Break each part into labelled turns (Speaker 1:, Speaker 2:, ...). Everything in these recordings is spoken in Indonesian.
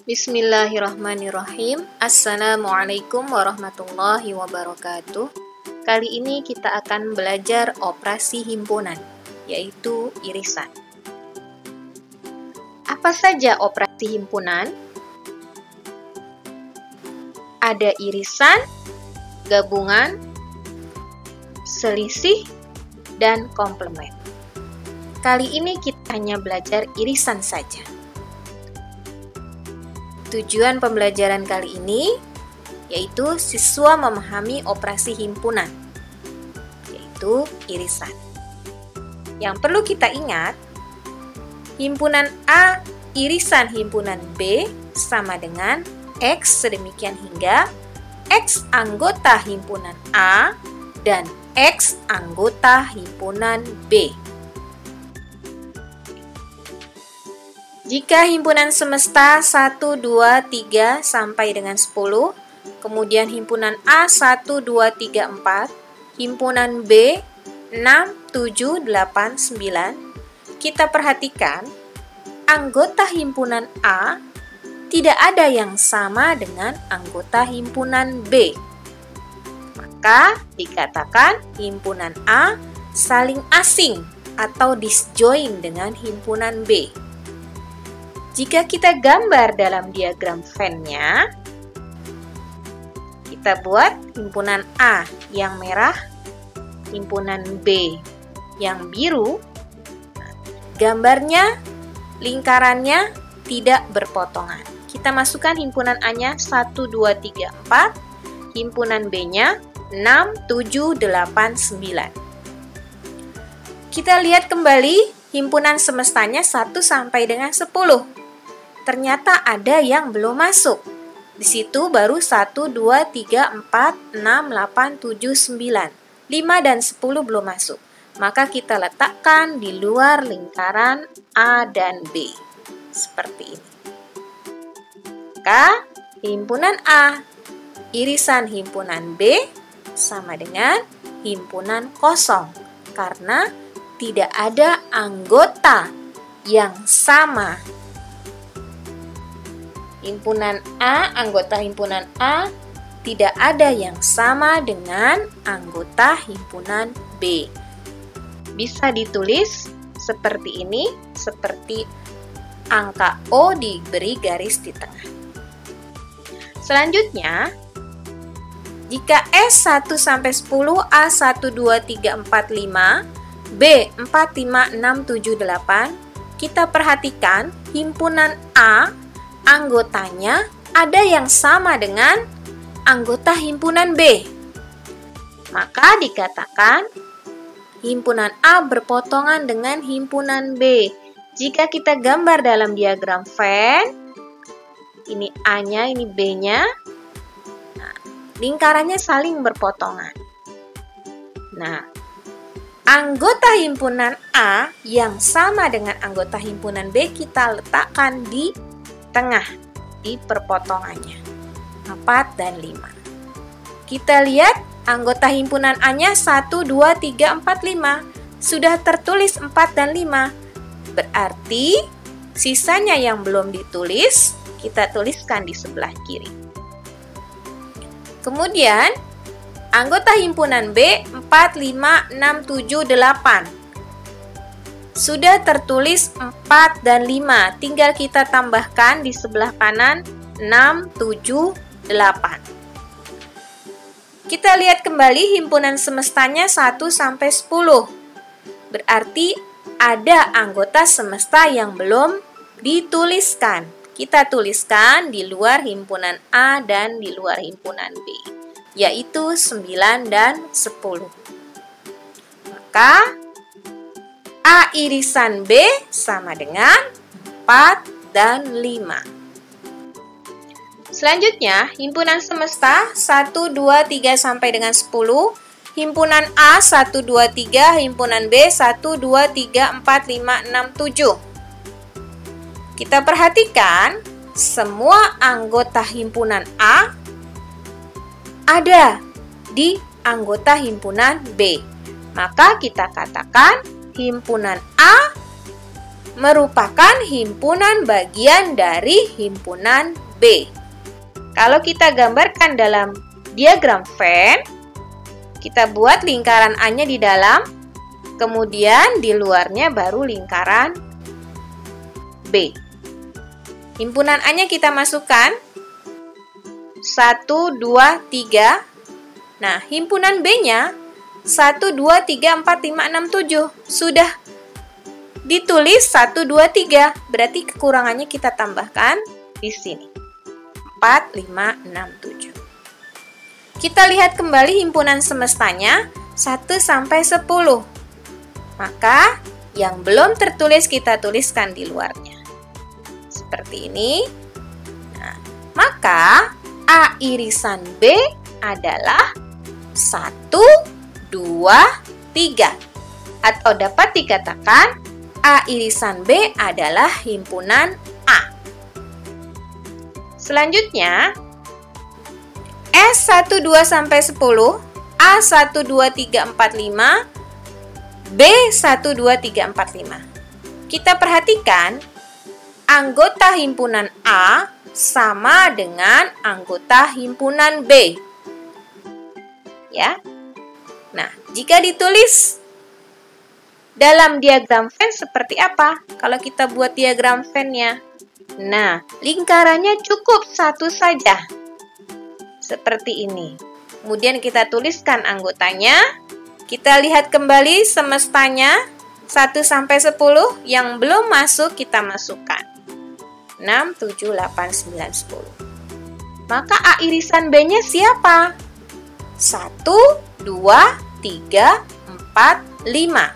Speaker 1: Bismillahirrahmanirrahim. Assalamualaikum warahmatullahi wabarakatuh. Kali ini kita akan belajar operasi himpunan, yaitu irisan. Apa saja operasi himpunan? Ada irisan, gabungan, selisih, dan komplement. Kali ini kita hanya belajar irisan saja. Tujuan pembelajaran kali ini yaitu siswa memahami operasi himpunan, yaitu irisan. Yang perlu kita ingat, himpunan A irisan himpunan B sama dengan X sedemikian hingga X anggota himpunan A dan X anggota himpunan B. Jika himpunan semesta 1, 2, 3 sampai dengan 10, kemudian himpunan A 1, 2, 3, 4, himpunan B 6, 7, 8, 9, kita perhatikan anggota himpunan A tidak ada yang sama dengan anggota himpunan B. Maka dikatakan himpunan A saling asing atau disjoin dengan himpunan B. Jika kita gambar dalam diagram Venn-nya, kita buat himpunan A yang merah, himpunan B yang biru. Gambarnya, lingkarannya tidak berpotongan. Kita masukkan himpunan A-nya 1, 2, 3, 4, himpunan B-nya 6, 7, 8, 9. Kita lihat kembali himpunan semestanya 1 sampai dengan 10. Ternyata ada yang belum masuk. Di situ baru 1, 2, 3, 4, 6, 8, 7, 9. 5 dan 10 belum masuk. Maka kita letakkan di luar lingkaran A dan B. Seperti ini. Maka himpunan A irisan himpunan B sama dengan himpunan kosong. Karena tidak ada anggota yang sama. Himpunan A, anggota himpunan A tidak ada yang sama dengan anggota himpunan B. Bisa ditulis seperti ini, seperti angka O diberi garis di tengah. Selanjutnya, jika S 1 sampai 10, A 1, 2, 3, 4, 5, B 4, 5, 6, 7, 8, kita perhatikan himpunan A anggotanya ada yang sama dengan anggota himpunan B. Maka dikatakan himpunan A berpotongan dengan himpunan B. Jika kita gambar dalam diagram Venn, ini A-nya, ini B-nya, nah, lingkarannya saling berpotongan. Nah, anggota himpunan A yang sama dengan anggota himpunan B kita letakkan di tengah, di perpotongannya 4 dan 5. Kita lihat anggota himpunan A-nya 1, 2, 3, 4, 5 sudah tertulis 4 dan 5. Berarti sisanya yang belum ditulis kita tuliskan di sebelah kiri. Kemudian anggota himpunan B 4, 5, 6, 7, 8 sudah tertulis 4 dan 5, tinggal kita tambahkan di sebelah kanan 6, 7, 8. Kita lihat kembali himpunan semestanya 1 sampai 10. Berarti ada anggota semesta yang belum dituliskan. Kita tuliskan di luar himpunan A dan di luar himpunan B, yaitu 9 dan 10. Maka A irisan B sama dengan 4 dan 5. Selanjutnya, himpunan semesta 1, 2, 3 sampai dengan 10, himpunan A 1, 2, 3, himpunan B 1, 2, 3, 4, 5, 6, 7. Kita perhatikan semua anggota himpunan A ada di anggota himpunan B. Maka kita katakan himpunan A merupakan himpunan bagian dari himpunan B. Kalau kita gambarkan dalam diagram Venn, kita buat lingkaran A-nya di dalam, kemudian di luarnya baru lingkaran B. Himpunan A-nya kita masukkan 1, 2, 3. Nah, himpunan B-nya 1, 2, 3, 4, 5, 6, 7. Sudah ditulis 1, 2, 3. Berarti kekurangannya kita tambahkan di sini. 4, 5, 6, 7. Kita lihat kembali himpunan semestanya 1 sampai 10. Maka yang belum tertulis kita tuliskan di luarnya. Seperti ini. Nah, maka A irisan B adalah 1, 2, 3. Atau dapat dikatakan A irisan B adalah himpunan A. Selanjutnya, S1, 2 sampai 10, A1, 2, 3, 4, 5, B1, 2, 3, 4, 5. Kita perhatikan anggota himpunan A sama dengan anggota himpunan B. Ya. Nah, jika ditulis dalam diagram Venn seperti apa? Kalau kita buat diagram Venn-nya. Nah, lingkarannya cukup satu saja. Seperti ini. Kemudian kita tuliskan anggotanya. Kita lihat kembali semestanya 1 sampai 10. Yang belum masuk kita masukkan. 6, 7, 8, 9, 10. Maka A irisan B-nya siapa? 1, 2, 3, 4, 5.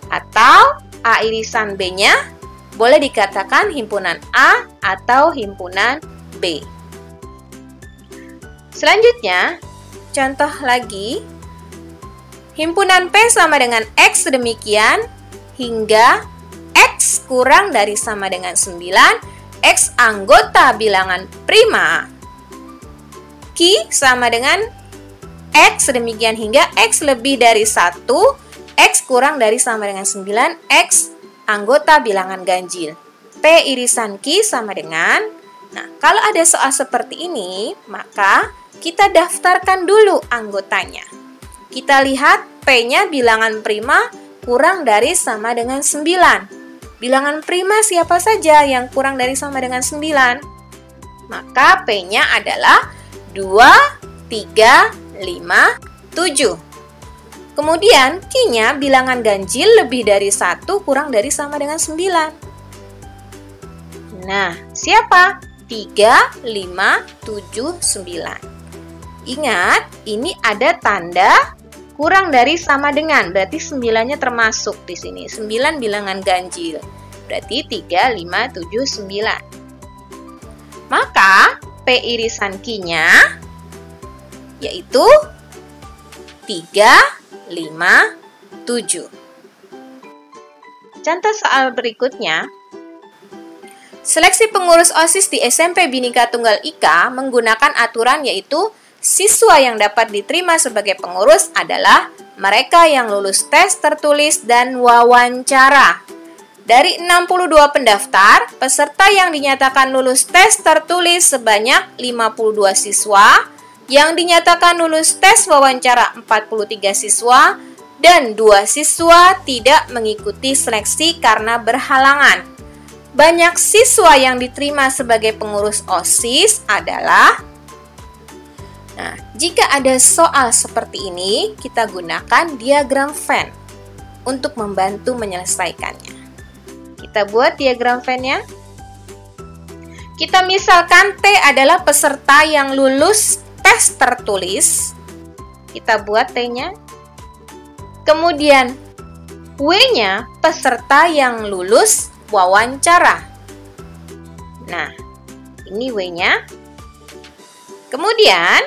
Speaker 1: Atau A irisan B-nya boleh dikatakan himpunan A atau himpunan B. Selanjutnya, contoh lagi. Himpunan P sama dengan X demikian hingga X kurang dari sama dengan 9. X anggota bilangan prima. Q sama dengan X demikian hingga X lebih dari 1. X kurang dari sama dengan 9. X anggota bilangan ganjil. P irisan Q sama dengan. Nah, kalau ada soal seperti ini, maka kita daftarkan dulu anggotanya. Kita lihat P-nya bilangan prima kurang dari sama dengan 9. Bilangan prima siapa saja yang kurang dari sama dengan 9? Maka P-nya adalah 2, 3, 5, 7. Kemudian Q-nya bilangan ganjil lebih dari 1 kurang dari sama dengan 9. Nah, siapa? 3, 5, 7, 9. Ingat, ini ada tanda kurang dari sama dengan, berarti 9-nya termasuk di sini. 9 bilangan ganjil. Berarti 3, 5, 7, 9. Maka P irisan Q-nya yaitu 3, 5, 7. Contoh soal berikutnya. Seleksi pengurus OSIS di SMP Bhinneka Tunggal Ika menggunakan aturan yaitu siswa yang dapat diterima sebagai pengurus adalah mereka yang lulus tes tertulis dan wawancara. Dari 62 pendaftar, peserta yang dinyatakan lulus tes tertulis sebanyak 52 siswa, yang dinyatakan lulus tes wawancara 43 siswa, dan 2 siswa tidak mengikuti seleksi karena berhalangan. Banyak siswa yang diterima sebagai pengurus OSIS adalah. Nah, jika ada soal seperti ini, kita gunakan diagram Venn untuk membantu menyelesaikannya. Kita buat diagram Venn-nya. Kita misalkan T adalah peserta yang lulus tes tertulis. Kita buat T-nya. Kemudian W-nya peserta yang lulus wawancara. Nah, ini W-nya. Kemudian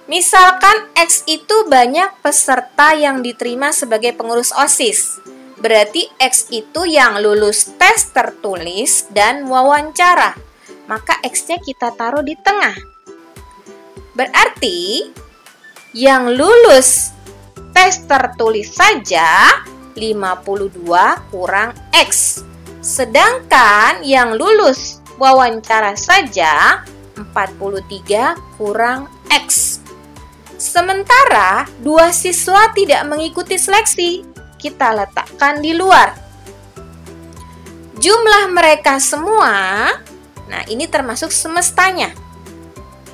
Speaker 1: misalkan X itu banyak peserta yang diterima sebagai pengurus OSIS. Berarti X itu yang lulus tes tertulis dan wawancara. Maka X-nya kita taruh di tengah. Berarti yang lulus tes tertulis saja 52 kurang X. Sedangkan yang lulus wawancara saja 43 kurang X. Sementara 2 siswa tidak mengikuti seleksi, kita letakkan di luar. Jumlah mereka semua, nah ini termasuk semestanya.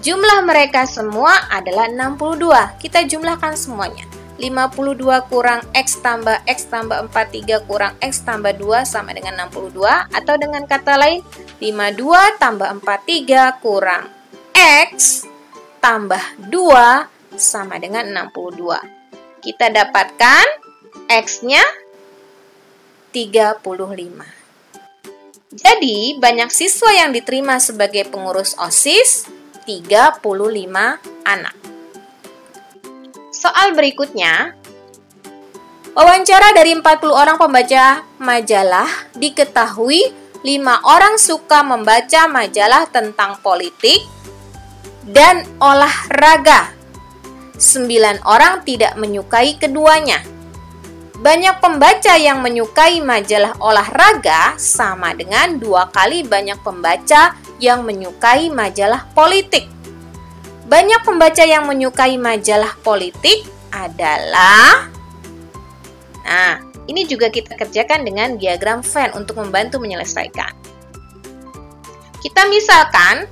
Speaker 1: Jumlah mereka semua adalah 62. Kita jumlahkan semuanya. 52 kurang X tambah 43 kurang X tambah 2 sama dengan 62. Atau dengan kata lain, 52 tambah 43 kurang X tambah 2 sama dengan 62. Kita dapatkan X-nya 35. Jadi, banyak siswa yang diterima sebagai pengurus OSIS, 35 anak. Soal berikutnya, wawancara dari 40 orang pembaca majalah diketahui 5 orang suka membaca majalah tentang politik dan olahraga. 9 orang tidak menyukai keduanya. Banyak pembaca yang menyukai majalah olahraga sama dengan 2 kali banyak pembaca yang menyukai majalah politik. Banyak pembaca yang menyukai majalah politik adalah... Nah, ini juga kita kerjakan dengan diagram Venn untuk membantu menyelesaikan. Kita misalkan,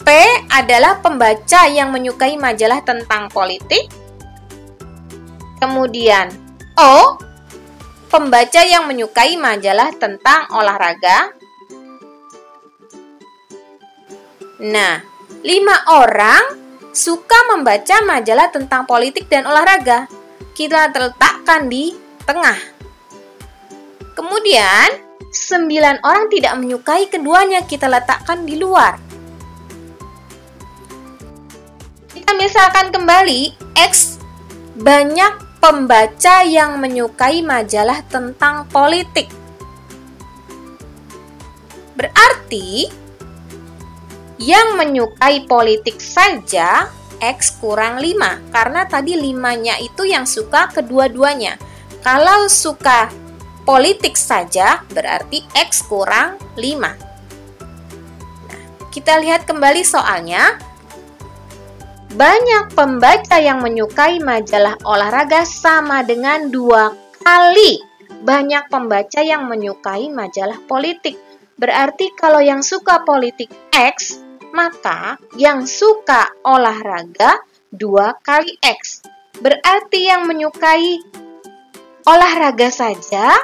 Speaker 1: P adalah pembaca yang menyukai majalah tentang politik. Kemudian, O, pembaca yang menyukai majalah tentang olahraga. Nah, 5 orang suka membaca majalah tentang politik dan olahraga. Kita letakkan di tengah. Kemudian, 9 orang tidak menyukai keduanya. Kita letakkan di luar. Kita misalkan kembali, X banyak pembaca yang menyukai majalah tentang politik. Berarti, yang menyukai politik saja X kurang 5. Karena tadi 5-nya itu yang suka kedua-duanya. Kalau suka politik saja, berarti X kurang 5. Nah, kita lihat kembali soalnya. Banyak pembaca yang menyukai majalah olahraga sama dengan 2 kali banyak pembaca yang menyukai majalah politik. Berarti kalau yang suka politik X, maka yang suka olahraga 2 kali X. Berarti yang menyukai olahraga saja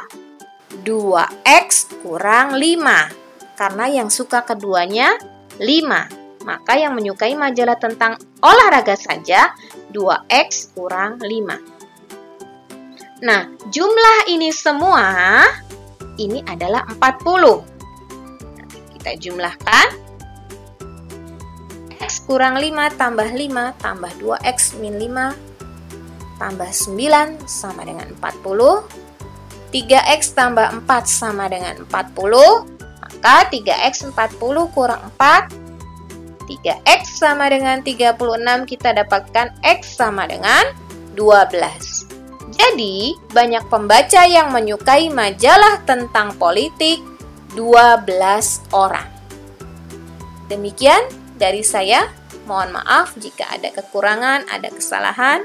Speaker 1: 2X kurang 5. Karena yang suka keduanya 5. Maka yang menyukai majalah tentang olahraga saja 2X kurang 5. Nah, jumlah ini semua ini adalah 40. Kita jumlahkan. X kurang 5 tambah 5 tambah 2X min 5 tambah 9 sama dengan 40. 3X tambah 4 sama dengan 40. Maka 3X 40 kurang 4. 3X sama dengan 36, kita dapatkan X sama dengan 12. Jadi, banyak pembaca yang menyukai majalah tentang politik 12 orang. Demikian dari saya. Mohon maaf jika ada kekurangan, ada kesalahan.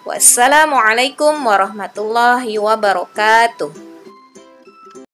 Speaker 1: Wassalamualaikum warahmatullahi wabarakatuh.